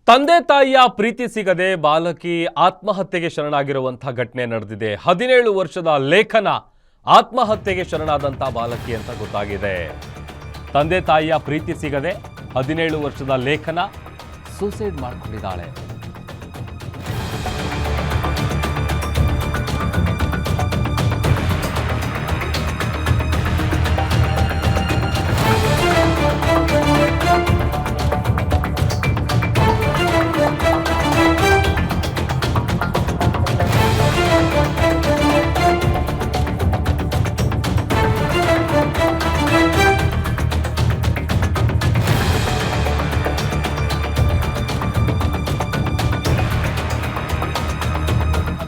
ತಂದೆ ತಾಯಿಯ ಪ್ರೀತಿ ಸಿಗದೆ ಬಾಲಕಿ ಆತ್ಮಹತ್ಯೆಗೆ ಶರಣಾಗಿರುವಂತಹ ಘಟನೆ ನಡೆದಿದೆ. 17 ವರ್ಷದ ಲೇಖನ ಆತ್ಮಹತ್ಯೆಗೆ ಶರಣಾದಂತ ಬಾಲಕಿ ಅಂತ ಗೊತ್ತಾಗಿದೆ. ತಂದೆ ತಾಯಿಯ ಪ್ರೀತಿ ಸಿಗದೆ 17 ವರ್ಷದ ಲೇಖನ ಸೂಸೈಡ್ ಮಾಡಿಕೊಂಡಿದ್ದಾಳೆ.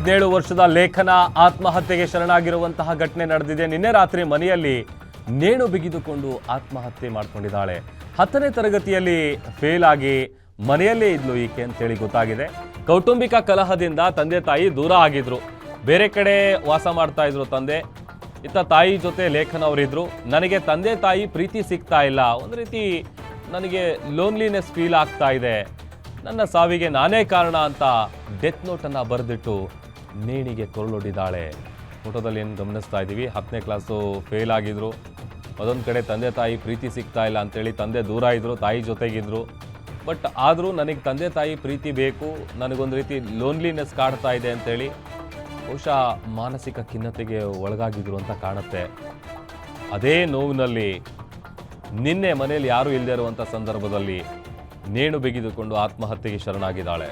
ಹದಿನೇಳು ವರ್ಷದ ಲೇಖನ ಆತ್ಮಹತ್ಯೆಗೆ ಶರಣಾಗಿರುವಂತಹ ಘಟನೆ ನಡೆದಿದೆ. ನಿನ್ನೆ ರಾತ್ರಿ ಮನೆಯಲ್ಲಿ ನೇಣು ಬಿಗಿದುಕೊಂಡು ಆತ್ಮಹತ್ಯೆ ಮಾಡಿಕೊಂಡಿದ್ದಾಳೆ. 10ನೇ ತರಗತಿಯಲ್ಲಿ ಫೇಲ್ ಆಗಿ ಮನೆಯಲ್ಲೇ ಇದ್ಲು ಈಕೆ ಅಂತೇಳಿ ಗೊತ್ತಾಗಿದೆ. ಕೌಟುಂಬಿಕ ಕಲಹದಿಂದ ತಂದೆ ತಾಯಿ ದೂರ ಆಗಿದ್ರು, ಬೇರೆ ಕಡೆ ವಾಸ ಮಾಡ್ತಾ ಇದ್ರು ತಂದೆ. ಇತ್ತ ತಾಯಿ ಜೊತೆ ಲೇಖನ ಅವರಿದ್ರು. ನನಗೆ ತಂದೆ ತಾಯಿ ಪ್ರೀತಿ ಸಿಗ್ತಾ ಇಲ್ಲ, ಒಂದು ರೀತಿ ನನಗೆ ಲೋನ್ಲಿನೆಸ್ ಫೀಲ್ ಆಗ್ತಾ ಇದೆ, ನನ್ನ ಸಾವಿಗೆ ನಾನೇ ಕಾರಣ ಅಂತ ಡೆತ್ ನೋಟನ್ನು ಬರೆದಿಟ್ಟು ನೇಣಿಗೆ ಕೊರಳೊಡ್ಡಿದ್ದಾಳೆ. ಫೋಟೋದಲ್ಲಿ ಏನು ಗಮನಿಸ್ತಾ ಇದ್ದೀವಿ, 10ನೇ ಕ್ಲಾಸು ಫೇಲ್ ಆಗಿದ್ರು. ಅದೊಂದು ಕಡೆ ತಂದೆ ತಾಯಿ ಪ್ರೀತಿ ಸಿಗ್ತಾ ಇಲ್ಲ ಅಂತೇಳಿ ತಂದೆ ದೂರ ಇದ್ದರು, ತಾಯಿ ಜೊತೆಗಿದ್ರು. ಬಟ್ ಆದರೂ ನನಗೆ ತಂದೆ ತಾಯಿ ಪ್ರೀತಿ ಬೇಕು, ನನಗೊಂದು ರೀತಿ ಲೋನ್ಲಿನೆಸ್ ಕಾಡ್ತಾ ಇದೆ ಅಂತೇಳಿ ಬಹುಶಃ ಮಾನಸಿಕ ಖಿನ್ನತೆಗೆ ಒಳಗಾಗಿದ್ರು ಅಂತ ಕಾಣುತ್ತೆ. ಅದೇ ನೋವಿನಲ್ಲಿ ನಿನ್ನೆ ಮನೆಯಲ್ಲಿ ಯಾರೂ ಇಲ್ಲದೆ ಇರುವಂಥ ಸಂದರ್ಭದಲ್ಲಿ ನೇಣು ಬಿಗಿದುಕೊಂಡು ಆತ್ಮಹತ್ಯೆಗೆ ಶರಣಾಗಿದ್ದಾಳೆ.